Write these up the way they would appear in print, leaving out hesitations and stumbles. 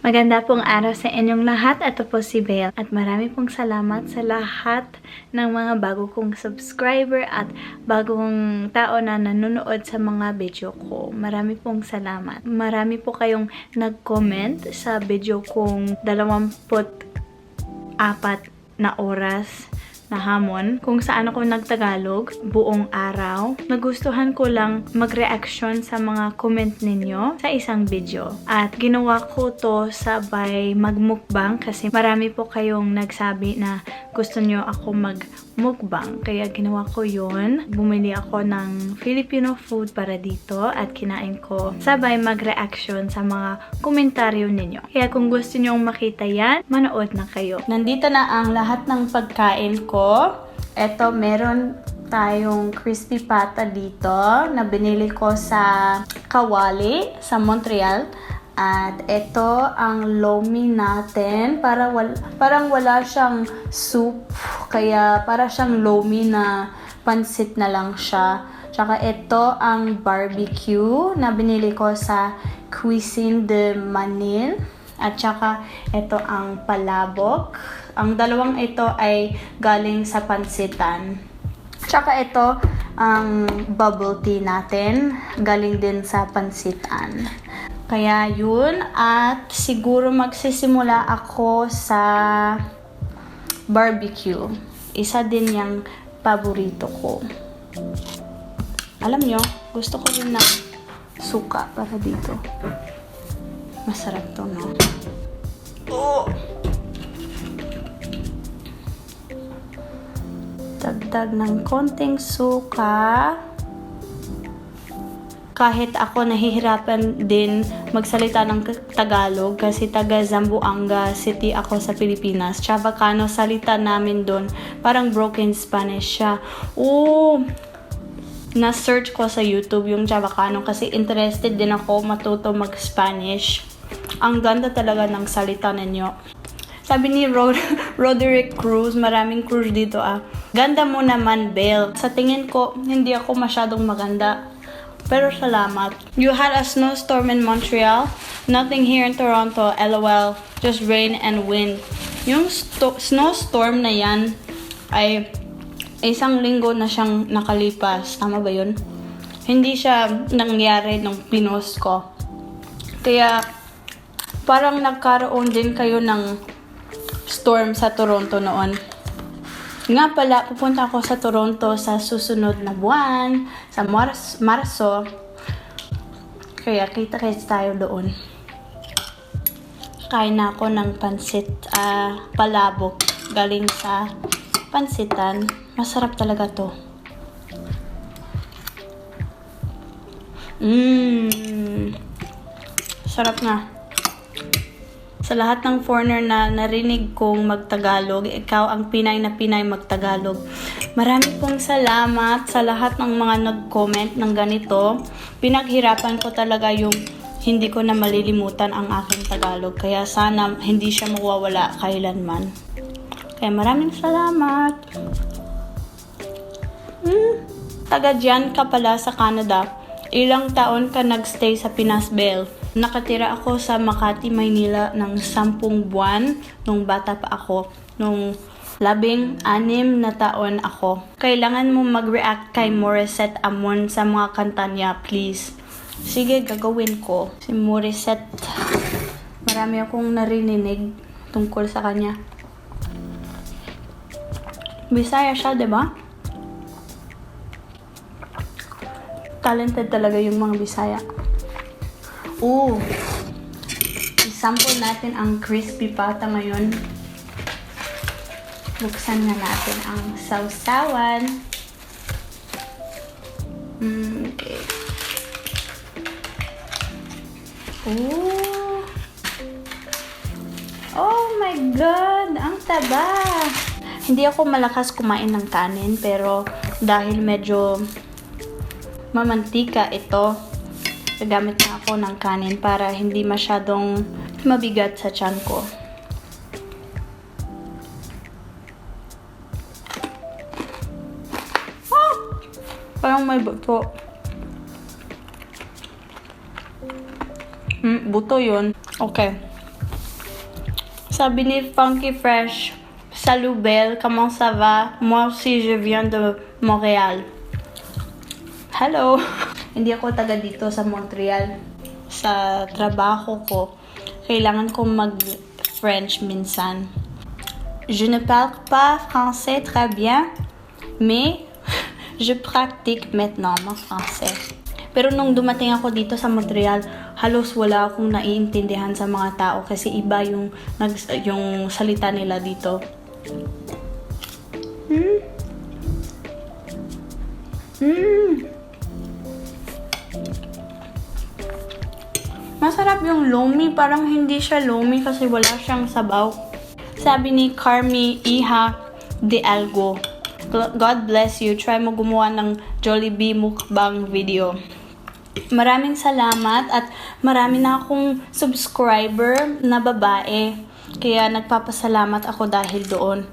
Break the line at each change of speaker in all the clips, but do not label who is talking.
Maganda pong araw sa inyong lahat. Ito po si Belle. At marami pong salamat sa lahat ng mga bago kong subscriber at bagong tao na nanonood sa mga video ko. Marami pong salamat. Marami po kayong nag-comment sa video kong 24 na oras na hamon kung saan ako nagtagalog buong araw. Nagustuhan ko lang mag-reaction sa mga comment ninyo sa isang video. At ginawa ko to sabay magmukbang kasi marami po kayong nagsabi na gusto nyo ako magmukbang. Kaya ginawa ko yun. Bumili ako ng Filipino food para dito at kinain ko sabay mag-reaction sa mga komentaryo ninyo. Kaya kung gusto nyo makita yan, manood na kayo. Nandito na ang lahat ng pagkain ko. Eto, meron tayong crispy pata dito na binili ko sa Kawali sa Montreal. At ito ang lomi natin. Parang wala siyang soup. Kaya para siyang lomi na pansit na lang siya. Tsaka ito ang barbecue na binili ko sa Cuisine de Manil. At tsaka ito ang palabok. Ang dalawang ito ay galing sa pansitan. Tsaka ito ang bubble tea natin. Galing din sa pansitan. Kaya yun. At siguro magsisimula ako sa barbecue. Isa din yung paborito ko. Alam nyo, gusto ko rin ng suka para dito. Masarap to, no? Oh! Dagdag ng konting suka. Kahit ako nahihirapan din magsalita ng Tagalog kasi taga Zamboanga City ako sa Pilipinas. Chavacano salita namin doon. Parang broken Spanish siya. Na-search ko sa YouTube yung Chavacano kasi interested din ako matuto mag-Spanish. Ang ganda talaga ng salita ninyo. Sabi ni Roderick Cruz, maraming Cruz dito Ganda mo naman, Belle. Sa tingin ko, hindi ako masyadong maganda. Pero salamat. You had a snowstorm in Montreal? Nothing here in Toronto. LOL. Just rain and wind. Yung snowstorm na yan ay isang linggo na siyang nakalipas. Tama ba yun? Hindi siya nangyari nung pinost ko. Kaya parang nagkaroon din kayo ng storm sa Toronto noon. Nga pala, pupunta ako sa Toronto sa susunod na buwan, sa Marso. Kaya kita-kits tayo doon. Kain na ako ng pansit, palabok, galing sa pansitan. Masarap talaga to. Sarap nga. Sa lahat ng foreigner na narinig kong magtagalog, ikaw ang Pinay na Pinay magtagalog. Marami pong salamat sa lahat ng mga nag-comment ng ganito. Pinaghirapan ko talaga yung hindi ko na malilimutan ang aking Tagalog. Kaya sana hindi siya mawawala kailanman. Kaya maraming salamat. Taga dyan ka pala sa Canada. Ilang taon ka nagstay sa Pinas, Belle? Nakatira ako sa Makati, Maynila ng 10 buwan nung bata pa ako. Nung 16 na taon ako. Kailangan mo mag-react kay Morissette Amon sa mga kanta niya, please. Sige, gagawin ko. Si Morissette, marami akong narinig tungkol sa kanya. Bisaya siya, diba? Talented talaga yung mga Bisaya. I-sample natin ang crispy pata ngayon. Buksan na natin ang sausawan. Okay. Oh my God! Ang taba! Hindi ako malakas kumain ng kanin, pero dahil medyo mamantika ito, gagamit na ako ng kanin para hindi masyadong mabigat sa tiyan ko. Parang may buto. Buto yun. Okay. Sabi ni Funky Fresh, Salut Belle, comment ça va? Moi aussi, je viens de Montréal. Hello! Hindi ako taga dito sa Montreal. Sa trabaho ko, kailangan kong mag-French minsan. Je ne parle pas français très bien, mais je pratique maintenant mon français. Pero nung dumating ako dito sa Montreal, halos wala akong naiintindihan sa mga tao kasi iba yung salita nila dito. Masarap yung lomi, parang hindi siya lomi kasi wala siyang sabaw. Sabi ni Carmi Iha de Algo, God bless you, try mo gumawa ng Jollibee mukbang video. Maraming salamat at marami na akong subscriber na babae. Kaya nagpapasalamat ako dahil doon.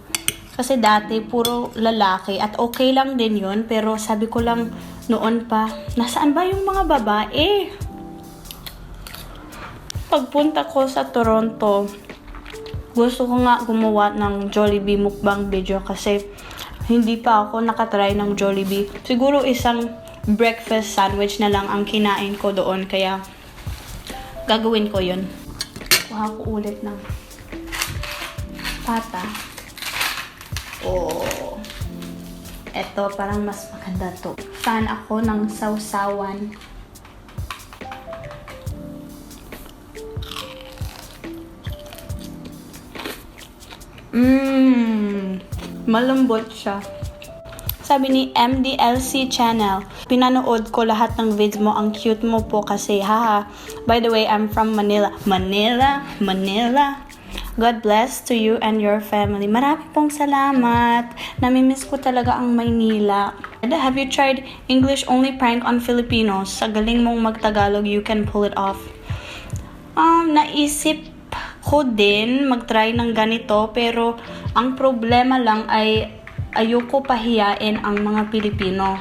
Kasi dati puro lalaki at okay lang din yun. Pero sabi ko lang noon pa, nasaan ba yung mga babae? Pagpunta ko sa Toronto, gusto ko nga gumawa ng Jollibee mukbang video kasi hindi pa ako nakatry ng Jollibee. Siguro isang breakfast sandwich na lang ang kinain ko doon. Kaya, gagawin ko yun. Kuha ko ulit ng pata. Oh. Eto, parang mas maganda to. Fan ako ng sausawan. Malambot siya. Sabi ni MDLC Channel, pinanood ko lahat ng vids mo. Ang cute mo po kasi, haha. By the way, I'm from Manila. Manila. God bless to you and your family. Marami pong salamat. Namimiss ko talaga ang Maynila. Have you tried English only prank on Filipinos? Sa galing mong magtagalog, you can pull it off. Naisip ko din mag-try ng ganito, pero ang problema lang ay ayoko pahiyain ang mga Pilipino.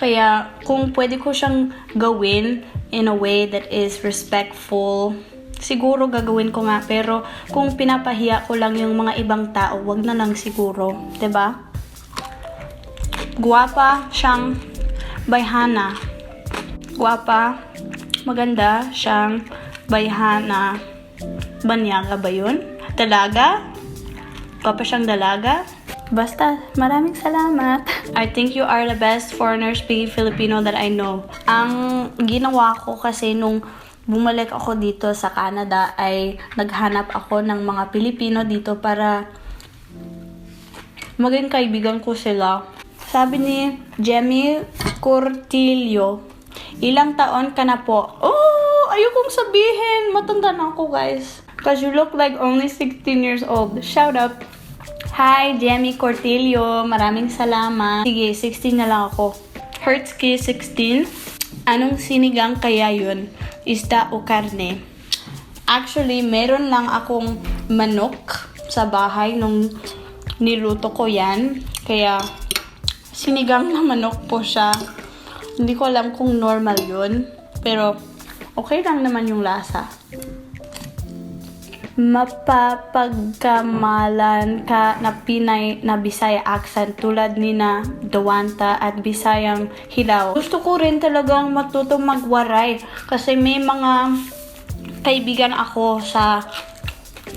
Kaya kung pwede ko siyang gawin in a way that is respectful, siguro gagawin ko nga. Pero kung pinapahiya ko lang yung mga ibang tao, wag na lang siguro. 'Di ba? Guwapa siyang bayhana. Guwapa, maganda siyang bayhana. Banyaga ba yun? Dalaga? Guwapa siyang dalaga? Basta, maraming salamat. I think you are the best foreigner speaking Filipino that I know. Ang ginawa ko kasi nung bumalik ako dito sa Canada ay naghanap ako ng mga Pilipino dito para maging kaibigan ko sila. Sabi ni Jemmy Cortillo, ilang taon ka na po? Oh, ayokong sabihin. Matanda na ako, guys. Because you look like only 16 years old. Shout out. Hi, Jemmy Cortillo. Maraming salamat. Sige, 16 na lang ako. Hertzky 16. Anong sinigang kaya yun? Isda o karne? Actually, meron lang akong manok sa bahay nung niluto ko yan. Kaya, sinigang na manok po siya. Hindi ko alam kung normal yun. Pero, okay lang naman yung lasa. Mapapagkamalan ka na Pinay na Bisaya accent tulad ni na Dawanta at Bisayang Hilaw. Gusto ko rin talagang matuto magwaray kasi may mga kaibigan ako sa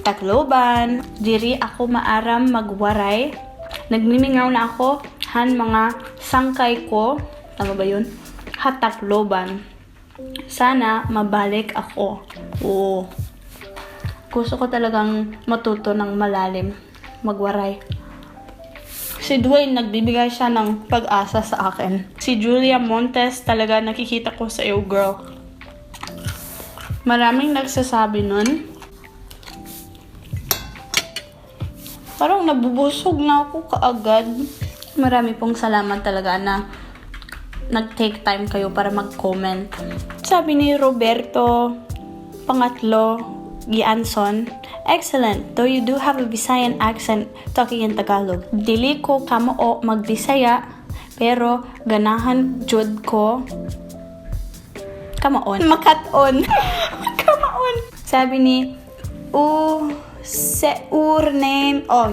Tacloban. Diri ako maaram magwaray. Nagmimingaw na ako han mga sangkay ko. Tama ba yun? Tacloban. Sana mabalik ako. Oo. Gusto ko talagang matuto ng malalim, magwaray. Si Dwayne, nagbibigay siya ng pag-asa sa akin. Si Julia Montes, talaga nakikita ko sa iyo, girl. Maraming nagsasabi nun. Parang nabubusog na ako kaagad. Marami pong salamat talaga na nag-take time kayo para mag-comment. Sabi ni Roberto, pangatlo, Gianson, excellent. Though you do have a Visayan accent talking in Tagalog. Dili ko kamoo mag-Bisaya, pero ganahan jud ko kamaon. Makaton. Kamaon. Sabi ni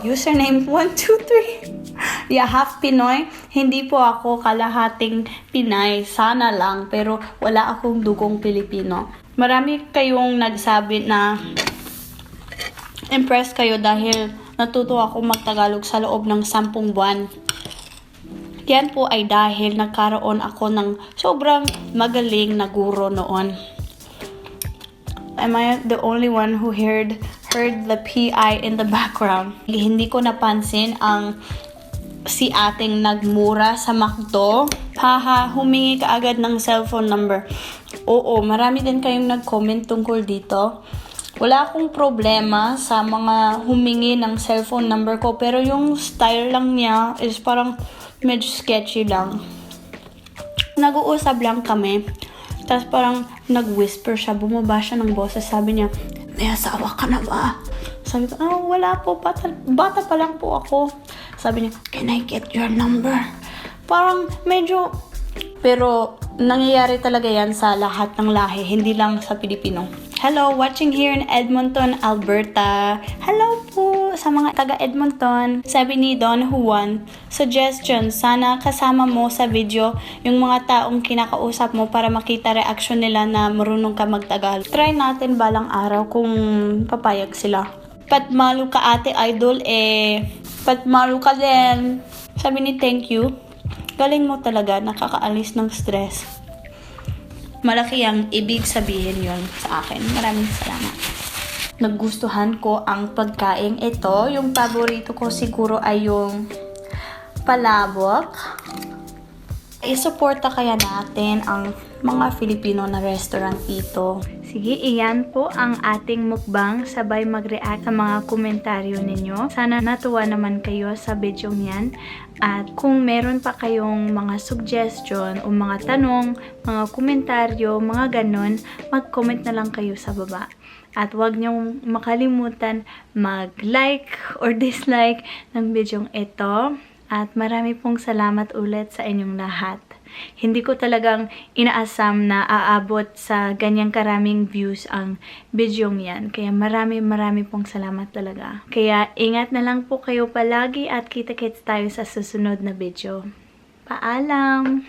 username 123. Yeah, half Pinoy. Hindi po ako kalahating Pinay. Sana lang. Pero wala akong dugong Pilipino. Marami kayong nagsabi na impressed kayo dahil natuto ako magtagalog sa loob ng 10 buwan. Yan po ay dahil nagkaroon ako ng sobrang magaling na guro noon. Am I the only one who heard the PI in the background? Hindi ko napansin ang si ating nagmura sa McDo. Haha, humingi ka agad ng cellphone number. Oo, marami din kayong nag-comment tungkol dito. Wala akong problema sa mga humingi ng cellphone number ko, pero yung style lang niya is parang medyo sketchy lang. Nag-uusap lang kami, tapos parang nag-whisper siya, bumaba siya ng boses, sabi niya, may asawa ka na ba? Sabi ko, wala po, bata pa lang po ako. Sabi niya, can I get your number? Parang medyo, pero nangyayari talaga yan sa lahat ng lahi, hindi lang sa Pilipino. Hello, watching here in Edmonton, Alberta. Hello po sa mga taga Edmonton. Sabi ni Don Juan, suggestion, sana kasama mo sa video yung mga taong kinakausap mo para makita reaction nila na marunong ka magtagalog. Try natin balang araw kung papayag sila. Patmalu ka ate idol patmalu ka din. Sabi ni thank you. Galing mo talaga, nakakaalis ng stress. Malaki ang ibig sabihin yon sa akin. Maraming salamat. Nagustuhan ko ang pagkain ito. Yung paborito ko siguro ay yung palabok. I-suporta kaya natin ang mga Filipino na restaurant dito. Sige, iyan po ang ating mukbang. Sabay mag-react sa mga komentaryo ninyo. Sana natuwa naman kayo sa video niyan. At kung meron pa kayong mga suggestion o mga tanong, mga komentaryo, mga ganon, mag-comment na lang kayo sa baba. At huwag niyong makalimutan mag-like or dislike ng video ito. At marami pong salamat ulit sa inyong lahat. Hindi ko talagang inaasam na aabot sa ganyang karaming views ang bidyong yan. Kaya marami pong salamat talaga. Kaya ingat na lang po kayo palagi at kita-kits tayo sa susunod na video. Paalam!